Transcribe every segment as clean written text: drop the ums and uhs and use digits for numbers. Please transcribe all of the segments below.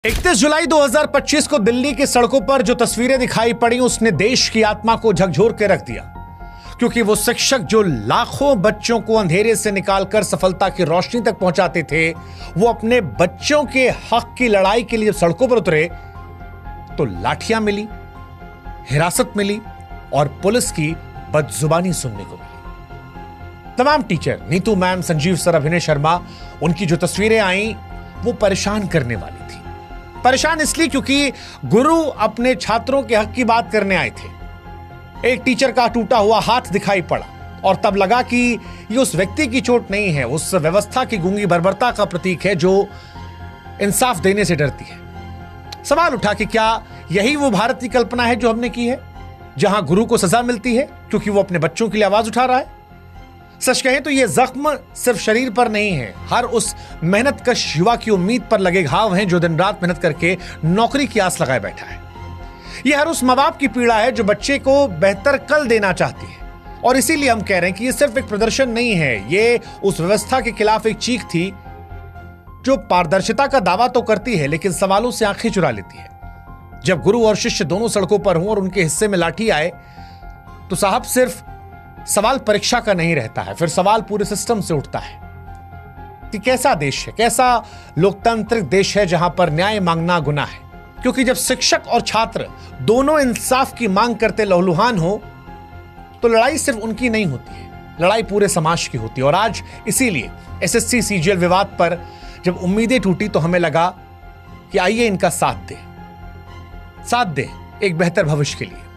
31 जुलाई 2025 को दिल्ली की सड़कों पर जो तस्वीरें दिखाई पड़ी उसने देश की आत्मा को झकझोर के रख दिया, क्योंकि वो शिक्षक जो लाखों बच्चों को अंधेरे से निकालकर सफलता की रोशनी तक पहुंचाते थे, वो अपने बच्चों के हक की लड़ाई के लिए सड़कों पर उतरे तो लाठियां मिली, हिरासत मिली और पुलिस की बदजुबानी सुनने को मिली। तमाम teacher, Neetu ma'am, Sanjeev sir, अभिनय शर्मा, उनकी जो तस्वीरें आई वो परेशान करने वाली थी। परेशान इसलिए क्योंकि गुरु अपने छात्रों के हक की बात करने आए थे। एक टीचर का टूटा हुआ हाथ दिखाई पड़ा और तब लगा कि ये उस व्यक्ति की चोट नहीं है, उस व्यवस्था की गूंगी बर्बरता का प्रतीक है जो इंसाफ देने से डरती है। सवाल उठा कि क्या यही वो भारत की कल्पना है जो हमने की है, जहां गुरु को सजा मिलती है क्योंकि वो अपने बच्चों के लिए आवाज उठा रहा है। सच कहें तो ये जख्म सिर्फ शरीर पर नहीं है, हर उस मेहनतकश युवा की उम्मीद पर लगे घाव हैं जो दिन रात मेहनत करके नौकरी की आस लगाए बैठा है। ये हर उस माँ बाप की पीड़ा है जो बच्चे को बेहतर कल देना चाहती है। और इसीलिए हम कह रहे हैं कि ये सिर्फ एक प्रदर्शन नहीं है, ये उस व्यवस्था के खिलाफ एक चीख थी जो पारदर्शिता का दावा तो करती है लेकिन सवालों से आंखें चुरा लेती है। जब गुरु और शिष्य दोनों सड़कों पर हों और उनके हिस्से में लाठी आए तो साहब सिर्फ सवाल परीक्षा का नहीं रहता है, फिर सवाल पूरे सिस्टम से उठता है कि कैसा देश है, कैसा लोकतांत्रिक देश है जहां पर न्याय मांगना गुनाह है। क्योंकि जब शिक्षक और छात्र दोनों इंसाफ की मांग करते लहूलुहान हो तो लड़ाई सिर्फ उनकी नहीं होती है, लड़ाई पूरे समाज की होती है। और आज इसीलिए एसएससी सीजीएल विवाद पर जब उम्मीदें टूटी तो हमें लगा कि आइए इनका साथ दे एक बेहतर भविष्य के लिए।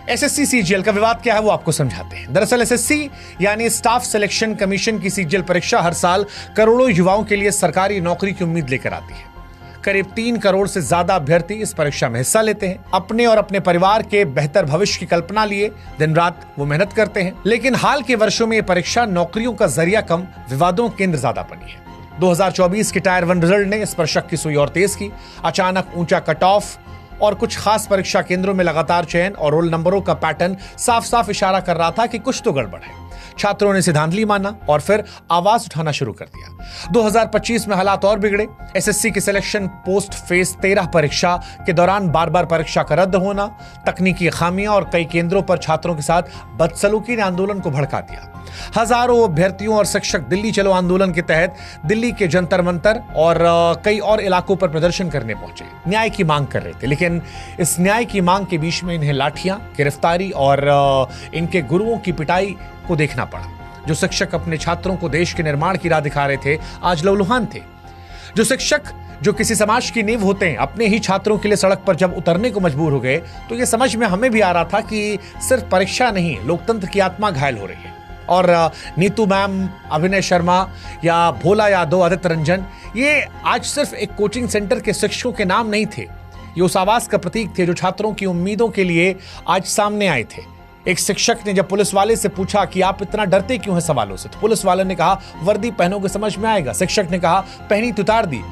एसएससी सीजीएल का विवाद क्या है वो आपको समझाते हैं। दरअसल एसएससी यानी स्टाफ सिलेक्शन कमीशन की सीजीएल परीक्षा हर साल करोड़ों युवाओं के लिए सरकारी नौकरी की उम्मीद लेकर आती है। करीब 3 करोड़ से ज्यादा अभ्यर्थी इस परीक्षा में हिस्सा लेते हैं। अपने और अपने परिवार के बेहतर भविष्य की कल्पना लिए दिन रात वो मेहनत करते हैं। लेकिन हाल के वर्षों में ये परीक्षा नौकरियों का जरिया कम, विवादों केंद्र ज्यादा बनी है। 2024 की टायर 1 रिजल्ट ने इस पर शक की सुई और तेज की। अचानक ऊंचा कट ऑफ और कुछ खास परीक्षा केंद्रों में लगातार चयन और रोल नंबरों का पैटर्न साफ साफ इशारा कर रहा था कि कुछ तो गड़बड़ है। छात्रों ने सिद्धांतली माना और फिर आवाज उठाना शुरू कर दिया। 2025 में हालात और बिगड़े। एसएससी की सिलेक्शन पोस्ट फेज 13 परीक्षा के दौरान बार बार परीक्षा का रद्द होना, तकनीकी खामियां और कई केंद्रों पर छात्रों के साथ बदसलूकी ने आंदोलन को भड़का दिया। हजारों अभ्यर्थियों और शिक्षक दिल्ली चलो आंदोलन के तहत दिल्ली के जंतर मंतर और कई और इलाकों पर प्रदर्शन करने पहुंचे, न्याय की मांग कर रहे थे। लेकिन इस न्याय की मांग के बीच में इन्हें लाठियां, गिरफ्तारी और इनके गुरुओं की पिटाई को देखना पड़ा। जो शिक्षक अपने छात्रों को देश के निर्माण की राह दिखा रहे थे आज लहूलुहान थे। जो शिक्षक जो किसी समाज की नींव होते हैं अपने ही छात्रों के लिए सड़क पर जब उतरने को मजबूर हो गए तो यह समझ में हमें भी आ रहा था कि सिर्फ परीक्षा नहीं, लोकतंत्र की आत्मा घायल हो रही है। और नीतू मैम, अभिनय शर्मा या भोला यादव, आदित्य रंजन, ये आज सिर्फ एक कोचिंग सेंटर के शिक्षकों के नाम नहीं थे, ये उस आवाज का प्रतीक थे जो छात्रों की उम्मीदों के लिए आज सामने आए थे। एक शिक्षक ने जब पुलिस वाले से पूछा कि आप इतना डरते क्यों हैं सवालों से, तो पुलिस वाले ने कहा वर्दी पहनोगे समझ में आएगा। शिक्षक ने कहा पहनी तो उतार दी,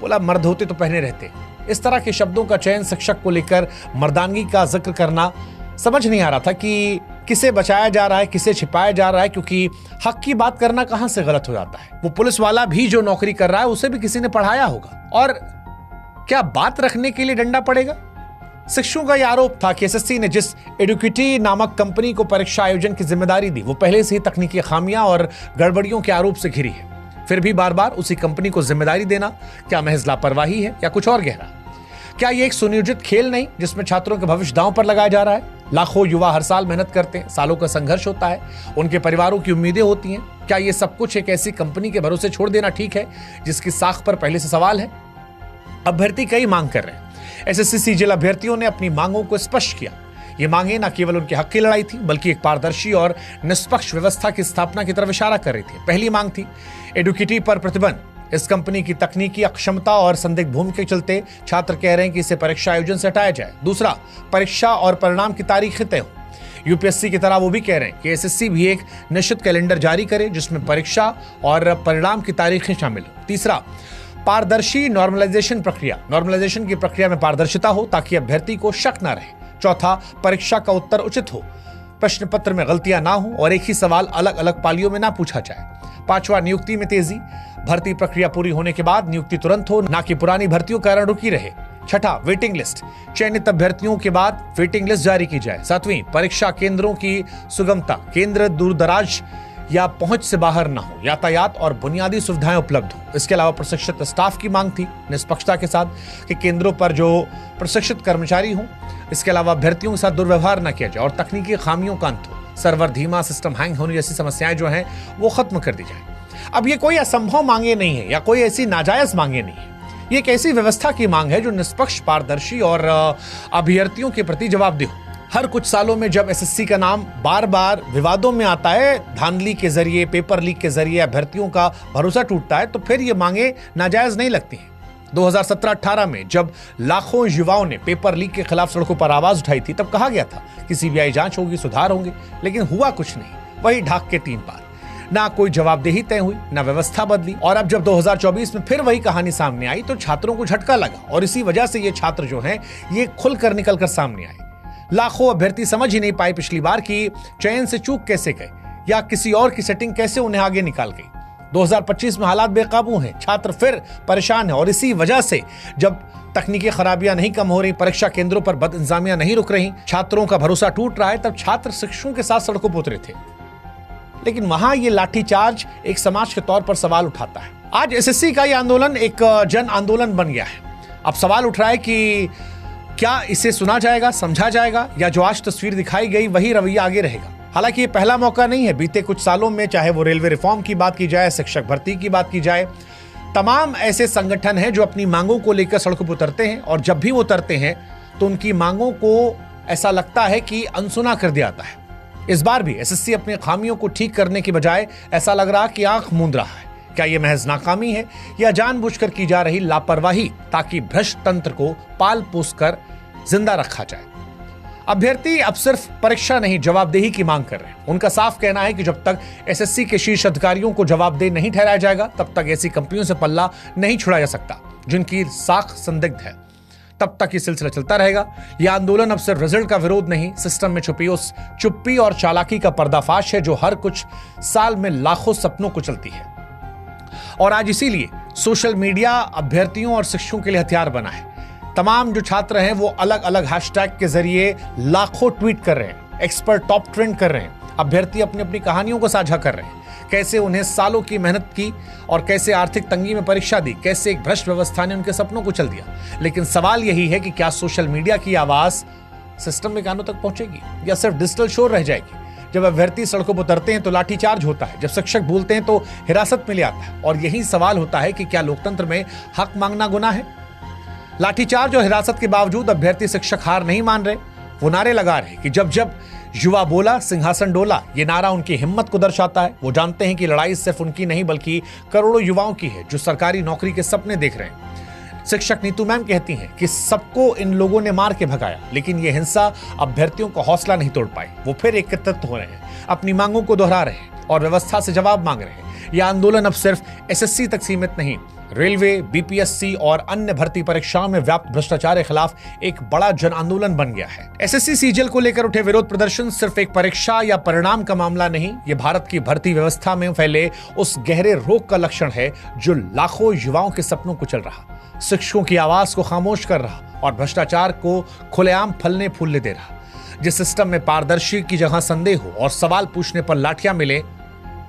बोला मर्द होते तो पहने रहते। इस तरह के शब्दों का चयन शिक्षक को लेकर मर्दानगी का जिक्र करना, समझ नहीं आ रहा था कि किसे बचाया जा रहा है, किसे छिपाया जा रहा है, क्योंकि हक की बात करना कहां से गलत हो जाता है। वो पुलिस वाला भी जो नौकरी कर रहा है उसे भी किसी ने पढ़ाया होगा। और क्या बात रखने के लिए डंडा पड़ेगा? शिक्षकों का यह आरोप था कि एसएससी ने जिस एडुकेटी नामक कंपनी को परीक्षा आयोजन की जिम्मेदारी दी वो पहले से ही तकनीकी खामियां और गड़बड़ियों के आरोप से घिरी है। फिर भी बार बार उसी कंपनी को जिम्मेदारी देना क्या महज लापरवाही है या कुछ और गहरा? क्या ये एक सुनियोजित खेल नहीं जिसमें छात्रों के भविष्य दांव पर लगाया जा रहा है? लाखों युवा हर साल मेहनत करते हैं, सालों का संघर्ष होता है, उनके परिवारों की उम्मीदें होती हैं। क्या ये सब कुछ एक ऐसी कंपनी के भरोसे छोड़ देना ठीक है जिसकी साख पर पहले से सवाल है? अभ्यर्थी कई मांग कर रहे हैं। एसएससी सीजीएल अभ्यर्थियों ने अपनी मांगों को स्पष्ट किया। ये मांगे न केवल उनके हक की लड़ाई थी बल्कि एक पारदर्शी और निष्पक्ष व्यवस्था की स्थापना की तरफ इशारा कर रही थी। पहली मांग थी एडुकेटी पर प्रतिबंध। इस कंपनी की तकनीकी अक्षमता और संदिग्ध भूमि के चलते छात्र कह रहे हैं कि इसे परीक्षा आयोजन से हटाया जाए। दूसरा, परीक्षा और परिणाम की तारीखें तय हो। यूपीएससी की तरह वो भी कह रहे हैं कि एसएससी भी एक निश्चित कैलेंडर जारी करे जिसमें परीक्षा और परिणाम की तारीखें शामिल हो। तीसरा, पारदर्शी नॉर्मलाइजेशन की प्रक्रिया में पारदर्शिता हो ताकि अभ्यर्थी को शक न रहे। चौथा, परीक्षा का उत्तर उचित हो, प्रश्न पत्र में गलतियां ना हो और एक ही सवाल अलग अलग पालियों में ना पूछा जाए। 5वां, नियुक्ति में तेजी। भर्ती प्रक्रिया पूरी होने के बाद नियुक्ति तुरंत हो, ना कि पुरानी भर्तियों कारण रुकी रहे। 6, वेटिंग लिस्ट। चयनित अभ्यर्थियों के बाद वेटिंग लिस्ट जारी की जाए। 7वीं, परीक्षा केंद्रों की सुगमता। केंद्र दूर दराज या पहुंच से बाहर ना हो, यातायात और बुनियादी सुविधाएं उपलब्ध हो। इसके अलावा प्रशिक्षित स्टाफ की मांग थी निष्पक्षता के साथ कि केंद्रों पर जो प्रशिक्षित कर्मचारी हों, इसके अलावा अभ्यर्थियों के साथ दुर्व्यवहार न किया जाए और तकनीकी खामियों का अंत हो। सर्वर धीमा, सिस्टम हैंग होने जैसी समस्याएं जो हैं वो खत्म कर दी जाए। अब ये कोई असंभव मांगे नहीं है या कोई ऐसी नाजायज मांगे नहीं है। ये एक ऐसी व्यवस्था की मांग है जो निष्पक्ष, पारदर्शी और अभ्यर्थियों के प्रति जवाबदेह हो। हर कुछ सालों में जब एसएससी का नाम बार बार विवादों में आता है, धांधली के जरिए, पेपर लीक के जरिए अभ्यर्थियों का भरोसा टूटता है, तो फिर ये मांगे नाजायज नहीं लगती हैं। 2017-18 में जब लाखों युवाओं ने पेपर लीक के खिलाफ सड़कों पर आवाज उठाई थी, तब कहा गया था कि सीबीआई जांच होगी, सुधार होंगे, लेकिन हुआ कुछ नहीं। वही ढाक के 3 पार। ना कोई जवाबदेही तय हुई, ना व्यवस्था बदली। और अब जब 2024 में फिर वही कहानी सामने आई तो छात्रों को झटका लगा और इसी वजह से ये छात्र जो हैं ये खुलकर निकलकर सामने आए। लाखों अभ्यर्थी समझ ही नहीं पाए पिछली बार कि चयन से चूक कैसे गए या किसी और की सेटिंग कैसे उन्हें आगे निकाल गई। 2025 में हालात बेकाबू हैं, छात्र फिर परेशान हैं और इसी वजह से जब तकनीकी खराबियां नहीं कम हो रही, परीक्षा केंद्रों पर बदइंतजामियां नहीं रुक रही, छात्रों का भरोसा टूट रहा है, तब छात्र शिक्षकों के साथ सड़कों पर उतरे थे। लेकिन वहां ये लाठीचार्ज एक समाज के तौर पर सवाल उठाता है। आज एसएससी का ये आंदोलन एक जन आंदोलन बन गया है। अब सवाल उठ रहा है कि क्या इसे सुना जाएगा, समझा जाएगा, या जो आज तस्वीर दिखाई गई वही रवैया आगे रहेगा। हालांकि ये पहला मौका नहीं है। बीते कुछ सालों में, चाहे वो रेलवे रिफॉर्म की बात की जाए, शिक्षक भर्ती की बात की जाए, तमाम ऐसे संगठन हैं जो अपनी मांगों को लेकर सड़कों पर उतरते हैं और जब भी वो उतरते हैं तो उनकी मांगों को ऐसा लगता है कि अनसुना कर दिया जाता है। इस बार भी एसएससी अपनी खामियों को ठीक करने की बजाय ऐसा लग रहा कि आंख मूंद रहा है। क्या यह महज नाकामी है या जानबूझकर की जा रही लापरवाही ताकि भ्रष्ट तंत्र को पाल पोस कर जिंदा रखा जाए? अभ्यर्थी अब सिर्फ परीक्षा नहीं, जवाबदेही की मांग कर रहे हैं। उनका साफ कहना है कि जब तक एसएससी के शीर्ष अधिकारियों को जवाबदेह नहीं ठहराया जाएगा, तब तक ऐसी कंपनियों से पल्ला नहीं छुड़ाया जा सकता जिनकी साख संदिग्ध है। तब तक ये सिलसिला चलता रहेगा। यह आंदोलन अब सिर्फ रिजल्ट का विरोध नहीं, सिस्टम में छुपी उस चुप्पी और चालाकी का पर्दाफाश है जो हर कुछ साल में लाखों सपनों को चलती है। और आज इसीलिए सोशल मीडिया अभ्यर्थियों और शिक्षकों के लिए हथियार बना है। तमाम जो छात्र हैं वो अलग अलग हैशटैग के जरिए लाखों ट्वीट कर रहे हैं, एक्सपर्ट टॉप ट्रेंड कर रहे हैं। अभ्यर्थी अपनी अपनी कहानियों को साझा कर रहे हैं, कैसे उन्हें सालों की मेहनत की और कैसे आर्थिक तंगी में परीक्षा दी, कैसे एक भ्रष्ट व्यवस्था ने उनके सपनों को चल दिया। लेकिन सवाल यही है कि क्या सोशल मीडिया की आवाज सिस्टम के कानों तक पहुंचेगी या सिर्फ डिजिटल शोर रह जाएगी? जब अभ्यर्थी सड़कों पर उतरते हैं तो लाठीचार्ज होता है, जब शिक्षक बोलते हैं तो हिरासत में ले आता है। और यही सवाल होता है कि क्या लोकतंत्र में हक मांगना गुनाह है? लाठीचार्ज और हिरासत के बावजूद अभ्यर्थी शिक्षक हार नहीं मान रहे। वो नारे लगा रहे कि जब जब युवा बोला सिंहासन डोला। ये नारा उनकी हिम्मत को दर्शाता है। वो जानते हैं कि लड़ाई सिर्फ उनकी नहीं बल्कि करोड़ों युवाओं की है जो सरकारी नौकरी के सपने देख रहे हैं। शिक्षक नीतू मैम कहती हैं कि सबको इन लोगों ने मार के भगाया, लेकिन ये हिंसा अभ्यर्थियों का हौसला नहीं तोड़ पाई। वो फिर एकत्रित हो रहे हैं, अपनी मांगों को दोहरा रहे हैं और व्यवस्था से जवाब मांग रहे हैं। यह आंदोलन अब सिर्फ एसएससी तक सीमित नहीं, रेलवे, बीपीएससी और अन्य भर्ती परीक्षाओं में व्याप्त भ्रष्टाचार के खिलाफ एक बड़ा जन आंदोलन बन गया है। एसएससी सीजीएल को लेकर उठे विरोध प्रदर्शन सिर्फ एक परीक्षा या परिणाम का मामला नहीं, ये भारत की भर्ती व्यवस्था में फैले उस गहरे रोग का लक्षण है जो लाखों युवाओं के सपनों को चल रहा, शिक्षकों की आवाज को खामोश कर रहा और भ्रष्टाचार को खुलेआम फलने फूलने दे रहा। जिस सिस्टम में पारदर्शी की जगह संदेह हो और सवाल पूछने पर लाठियां मिले,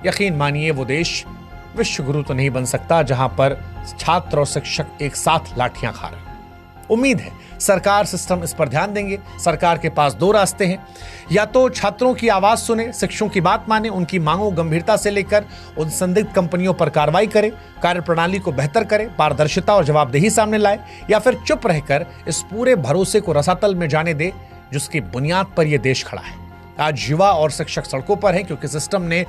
यकीन मानिए वो देश विश्व गुरु तो नहीं बन सकता जहां पर छात्र और शिक्षक एक साथ लाठियां खा रहे। उम्मीद है सरकार, सिस्टम इस पर ध्यान देंगे। सरकार के पास दो रास्ते हैं, या तो छात्रों की आवाज सुने, शिक्षकों की बात माने, उनकी मांगों गंभीरता से लेकर उन संदिग्ध कंपनियों पर कार्रवाई करे, कार्यप्रणाली को बेहतर करे, पारदर्शिता और जवाबदेही सामने लाए, या फिर चुप रहकर इस पूरे भरोसे को रसातल में जाने दे जिसकी बुनियाद पर यह देश खड़ा है। आज युवा और शिक्षक सड़कों पर हैं क्योंकि सिस्टम ने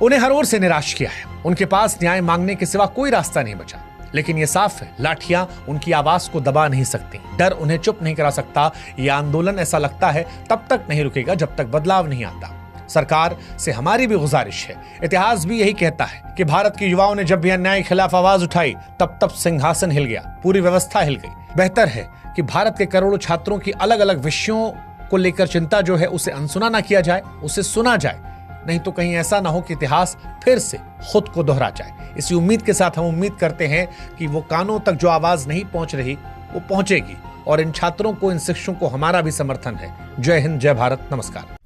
उन्हें हर ओर से निराश किया है। उनके पास न्याय मांगने के सिवा कोई रास्ता नहीं बचा। लेकिन यह साफ है, लाठियां उनकी आवाज को दबा नहीं सकती, डर उन्हें चुप नहीं करा सकता। यह आंदोलन, ऐसा लगता है, तब तक नहीं रुकेगा जब तक बदलाव नहीं आता। सरकार से हमारी भी गुजारिश है, इतिहास भी यही कहता है कि भारत के युवाओं ने जब भी अन्याय के खिलाफ आवाज उठाई तब सिंहासन हिल गया, पूरी व्यवस्था हिल गई। बेहतर है कि भारत के करोड़ों छात्रों की अलग अलग विषयों को लेकर चिंता जो है उसे अनसुना ना किया जाए, उसे सुना जाए, नहीं तो कहीं ऐसा ना हो कि इतिहास फिर से खुद को दोहरा जाए। इसी उम्मीद के साथ हम उम्मीद करते हैं कि वो कानों तक जो आवाज नहीं पहुंच रही वो पहुंचेगी, और इन छात्रों को, इन शिक्षकों को हमारा भी समर्थन है। जय हिंद, जय भारत, नमस्कार।